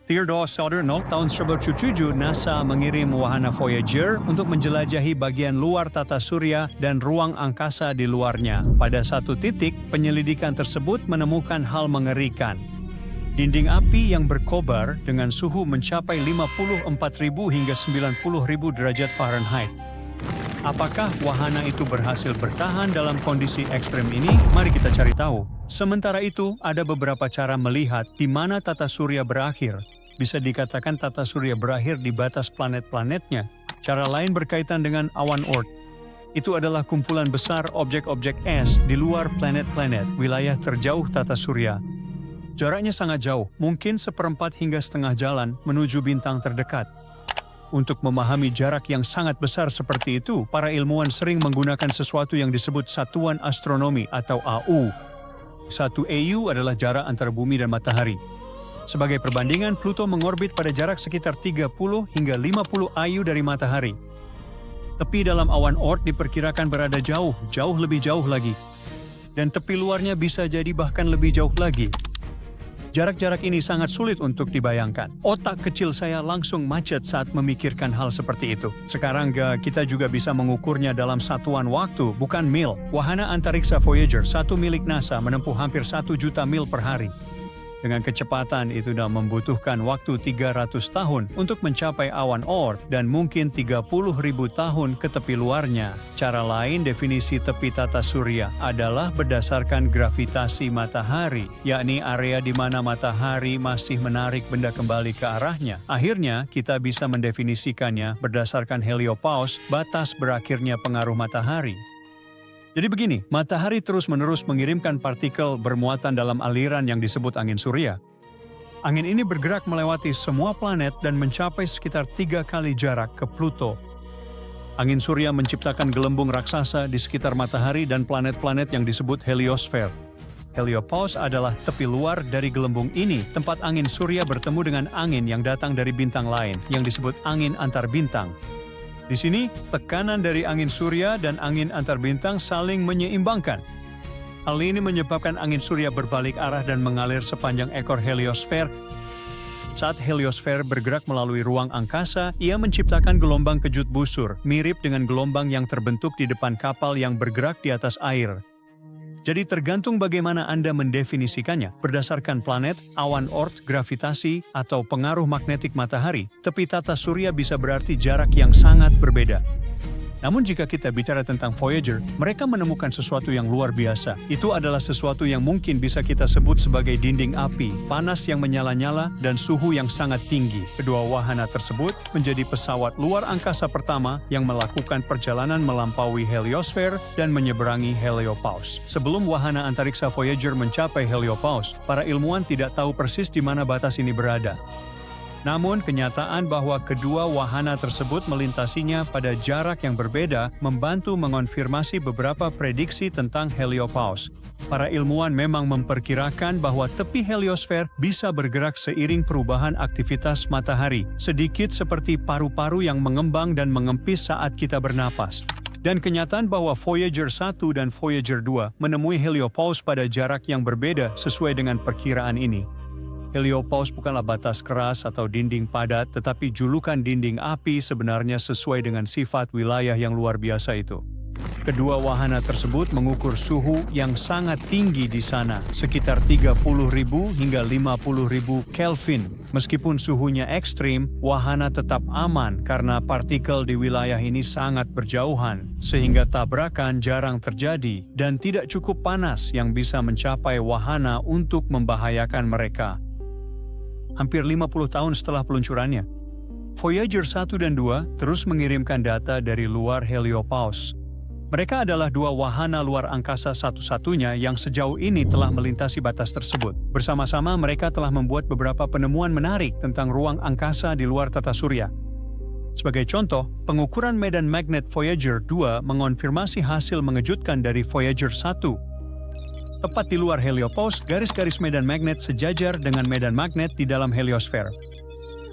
Theodore Southern tahun 1977 NASA mengirim wahana Voyager untuk menjelajahi bagian luar tata surya dan ruang angkasa di luarnya. Pada satu titik, penyelidikan tersebut menemukan hal mengerikan. Dinding api yang berkobar dengan suhu mencapai 54.000 hingga 90.000 derajat Fahrenheit. Apakah wahana itu berhasil bertahan dalam kondisi ekstrem ini? Mari kita cari tahu. Sementara itu, ada beberapa cara melihat di mana tata surya berakhir. Bisa dikatakan tata surya berakhir di batas planet-planetnya. Cara lain berkaitan dengan awan Oort. Itu adalah kumpulan besar objek-objek es di luar planet-planet, wilayah terjauh tata surya. Jaraknya sangat jauh, mungkin 1/4 hingga setengah jalan menuju bintang terdekat. Untuk memahami jarak yang sangat besar seperti itu, para ilmuwan sering menggunakan sesuatu yang disebut satuan astronomi atau AU. 1 AU adalah jarak antara bumi dan matahari. Sebagai perbandingan, Pluto mengorbit pada jarak sekitar 30 hingga 50 AU dari matahari. Tepi dalam awan Oort diperkirakan berada jauh lebih jauh lagi. Dan tepi luarnya bisa jadi bahkan lebih jauh lagi. Jarak-jarak ini sangat sulit untuk dibayangkan. Otak kecil saya langsung macet saat memikirkan hal seperti itu. Sekarang kita juga bisa mengukurnya dalam satuan waktu, bukan mil. Wahana antariksa Voyager 1 milik NASA menempuh hampir 1 juta mil per hari. Dengan kecepatan itu sudah membutuhkan waktu 300 tahun untuk mencapai awan Oort dan mungkin 30.000 tahun ke tepi luarnya. Cara lain definisi tepi tata surya adalah berdasarkan gravitasi matahari, yakni area di mana matahari masih menarik benda kembali ke arahnya. Akhirnya, kita bisa mendefinisikannya berdasarkan heliopause, batas berakhirnya pengaruh matahari. Jadi begini, matahari terus-menerus mengirimkan partikel bermuatan dalam aliran yang disebut angin surya. Angin ini bergerak melewati semua planet dan mencapai sekitar 3 kali jarak ke Pluto. Angin surya menciptakan gelembung raksasa di sekitar matahari dan planet-planet yang disebut heliosfer. Heliopause adalah tepi luar dari gelembung ini, tempat angin surya bertemu dengan angin yang datang dari bintang lain, yang disebut angin antar bintang. Di sini, tekanan dari angin surya dan angin antar bintang saling menyeimbangkan. Hal ini menyebabkan angin surya berbalik arah dan mengalir sepanjang ekor heliosfer. Saat heliosfer bergerak melalui ruang angkasa, ia menciptakan gelombang kejut busur, mirip dengan gelombang yang terbentuk di depan kapal yang bergerak di atas air. Jadi tergantung bagaimana Anda mendefinisikannya, berdasarkan planet, awan Oort, gravitasi, atau pengaruh magnetik matahari, tepi tata surya bisa berarti jarak yang sangat berbeda. Namun jika kita bicara tentang Voyager, mereka menemukan sesuatu yang luar biasa. Itu adalah sesuatu yang mungkin bisa kita sebut sebagai dinding api, panas yang menyala-nyala, dan suhu yang sangat tinggi. Kedua wahana tersebut menjadi pesawat luar angkasa pertama yang melakukan perjalanan melampaui heliosfer dan menyeberangi heliopause. Sebelum wahana antariksa Voyager mencapai heliopause, para ilmuwan tidak tahu persis di mana batas ini berada. Namun, kenyataan bahwa kedua wahana tersebut melintasinya pada jarak yang berbeda membantu mengonfirmasi beberapa prediksi tentang heliopause. Para ilmuwan memang memperkirakan bahwa tepi heliosfer bisa bergerak seiring perubahan aktivitas matahari, sedikit seperti paru-paru yang mengembang dan mengempis saat kita bernapas. Dan kenyataan bahwa Voyager 1 dan Voyager 2 menemui heliopause pada jarak yang berbeda sesuai dengan perkiraan ini. Heliopause bukanlah batas keras atau dinding padat, tetapi julukan dinding api sebenarnya sesuai dengan sifat wilayah yang luar biasa itu. Kedua wahana tersebut mengukur suhu yang sangat tinggi di sana, sekitar 30.000 hingga 50.000 Kelvin. Meskipun suhunya ekstrim, wahana tetap aman karena partikel di wilayah ini sangat berjauhan, sehingga tabrakan jarang terjadi dan tidak cukup panas yang bisa mencapai wahana untuk membahayakan mereka. Hampir 50 tahun setelah peluncurannya, Voyager 1 dan 2 terus mengirimkan data dari luar heliopause. Mereka adalah dua wahana luar angkasa satu-satunya yang sejauh ini telah melintasi batas tersebut. Bersama-sama mereka telah membuat beberapa penemuan menarik tentang ruang angkasa di luar tata surya. Sebagai contoh, pengukuran medan magnet Voyager 2 mengonfirmasi hasil mengejutkan dari Voyager 1. Tepat di luar heliopause, garis-garis medan magnet sejajar dengan medan magnet di dalam heliosfer.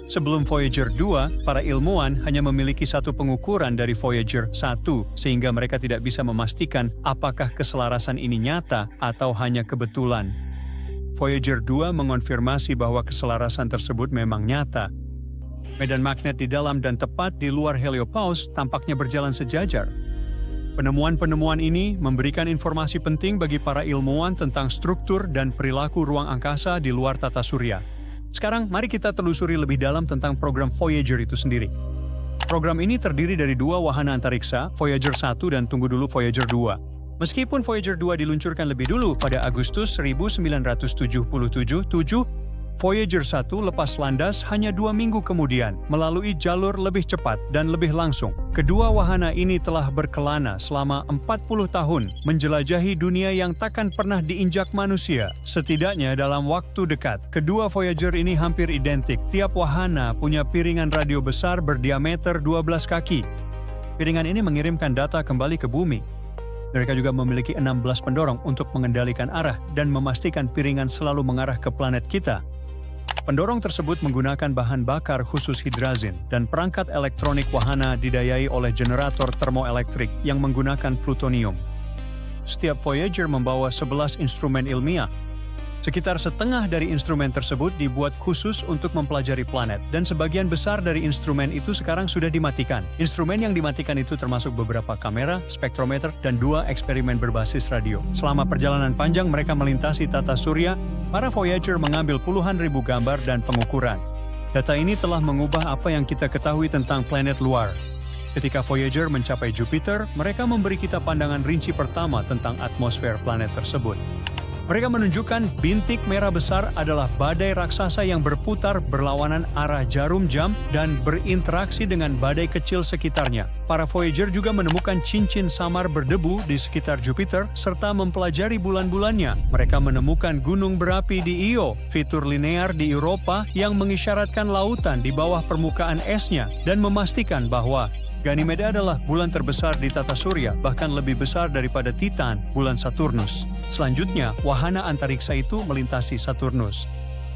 Sebelum Voyager 2, para ilmuwan hanya memiliki satu pengukuran dari Voyager 1, sehingga mereka tidak bisa memastikan apakah keselarasan ini nyata atau hanya kebetulan. Voyager 2 mengonfirmasi bahwa keselarasan tersebut memang nyata. Medan magnet di dalam dan tepat di luar Heliopause tampaknya berjalan sejajar. Penemuan-penemuan ini memberikan informasi penting bagi para ilmuwan tentang struktur dan perilaku ruang angkasa di luar tata surya. Sekarang, mari kita telusuri lebih dalam tentang program Voyager itu sendiri. Program ini terdiri dari 2 wahana antariksa, Voyager 1 dan tunggu dulu Voyager 2. Meskipun Voyager 2 diluncurkan lebih dulu pada Agustus 1977, Voyager 1 lepas landas hanya 2 minggu kemudian, melalui jalur lebih cepat dan lebih langsung. Kedua wahana ini telah berkelana selama 40 tahun, menjelajahi dunia yang takkan pernah diinjak manusia. Setidaknya dalam waktu dekat, kedua Voyager ini hampir identik. Tiap wahana punya piringan radio besar berdiameter 12 kaki. Piringan ini mengirimkan data kembali ke bumi. Mereka juga memiliki 16 pendorong untuk mengendalikan arah dan memastikan piringan selalu mengarah ke planet kita. Pendorong tersebut menggunakan bahan bakar khusus hidrazin, dan perangkat elektronik wahana didayai oleh generator termoelektrik yang menggunakan plutonium. Setiap Voyager membawa 11 instrumen ilmiah. Sekitar setengah dari instrumen tersebut dibuat khusus untuk mempelajari planet, dan sebagian besar dari instrumen itu sekarang sudah dimatikan. Instrumen yang dimatikan itu termasuk beberapa kamera, spektrometer, dan 2 eksperimen berbasis radio. Selama perjalanan panjang mereka melintasi tata surya, para Voyager mengambil puluhan ribu gambar dan pengukuran. Data ini telah mengubah apa yang kita ketahui tentang planet luar. Ketika Voyager mencapai Jupiter, mereka memberi kita pandangan rinci pertama tentang atmosfer planet tersebut. Mereka menunjukkan bintik merah besar adalah badai raksasa yang berputar berlawanan arah jarum jam dan berinteraksi dengan badai kecil sekitarnya. Para Voyager juga menemukan cincin samar berdebu di sekitar Jupiter serta mempelajari bulan-bulannya. Mereka menemukan gunung berapi di Io, fitur linear di Eropa yang mengisyaratkan lautan di bawah permukaan esnya, dan memastikan bahwa Ganymede adalah bulan terbesar di tata surya, bahkan lebih besar daripada Titan, bulan Saturnus. Selanjutnya, wahana antariksa itu melintasi Saturnus.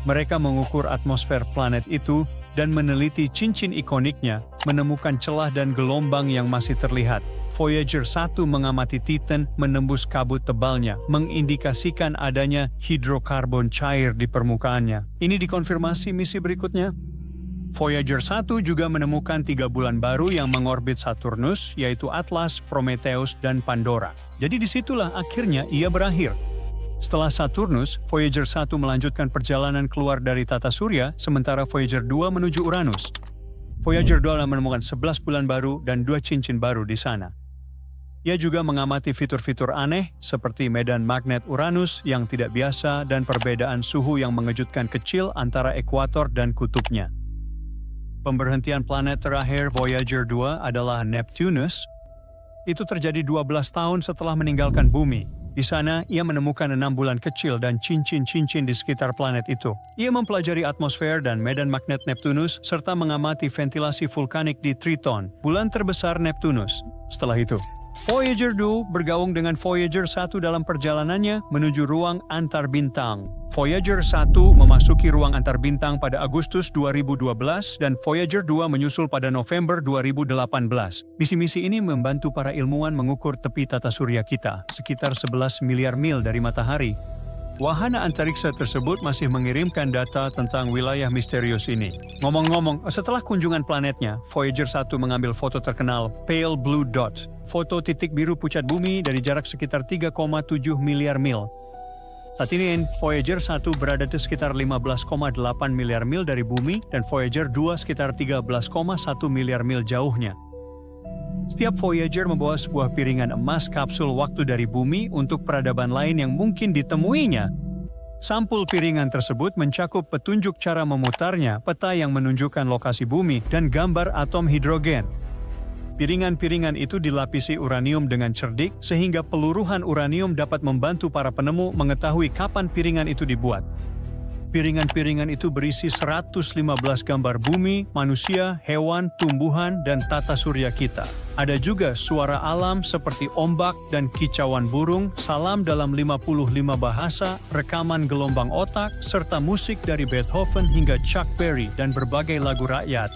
Mereka mengukur atmosfer planet itu dan meneliti cincin ikoniknya, menemukan celah dan gelombang yang masih terlihat. Voyager 1 mengamati Titan menembus kabut tebalnya, mengindikasikan adanya hidrokarbon cair di permukaannya. Ini dikonfirmasi misi berikutnya. Voyager 1 juga menemukan 3 bulan baru yang mengorbit Saturnus, yaitu Atlas, Prometheus, dan Pandora. Jadi disitulah akhirnya ia berakhir. Setelah Saturnus, Voyager 1 melanjutkan perjalanan keluar dari tata surya, sementara Voyager 2 menuju Uranus. Voyager 2 menemukan 11 bulan baru dan 2 cincin baru di sana. Ia juga mengamati fitur-fitur aneh seperti medan magnet Uranus yang tidak biasa dan perbedaan suhu yang mengejutkan kecil antara ekuator dan kutubnya. Pemberhentian planet terakhir Voyager 2 adalah Neptunus. Itu terjadi 12 tahun setelah meninggalkan bumi. Di sana, ia menemukan 6 bulan kecil dan cincin-cincin di sekitar planet itu. Ia mempelajari atmosfer dan medan magnet Neptunus, serta mengamati ventilasi vulkanik di Triton, bulan terbesar Neptunus. Setelah itu, Voyager 2 bergabung dengan Voyager 1 dalam perjalanannya menuju ruang antar bintang. Voyager 1 memasuki ruang antar bintang pada Agustus 2012 dan Voyager 2 menyusul pada November 2018. Misi-misi ini membantu para ilmuwan mengukur tepi tata surya kita, sekitar 11 miliar mil dari matahari. Wahana antariksa tersebut masih mengirimkan data tentang wilayah misterius ini. Ngomong-ngomong, setelah kunjungan planetnya, Voyager 1 mengambil foto terkenal Pale Blue Dot, foto titik biru pucat bumi dari jarak sekitar 3,7 miliar mil. Saat ini, Voyager 1 berada di sekitar 15,8 miliar mil dari bumi dan Voyager 2 sekitar 13,1 miliar mil jauhnya. Setiap Voyager membawa sebuah piringan emas kapsul waktu dari bumi untuk peradaban lain yang mungkin ditemuinya. Sampul piringan tersebut mencakup petunjuk cara memutarnya, peta yang menunjukkan lokasi bumi, dan gambar atom hidrogen. Piringan-piringan itu dilapisi uranium dengan cerdik, sehingga peluruhan uranium dapat membantu para penemu mengetahui kapan piringan itu dibuat. Piringan-piringan itu berisi 115 gambar bumi, manusia, hewan, tumbuhan, dan tata surya kita. Ada juga suara alam seperti ombak dan kicauan burung, salam dalam 55 bahasa, rekaman gelombang otak, serta musik dari Beethoven hingga Chuck Berry dan berbagai lagu rakyat.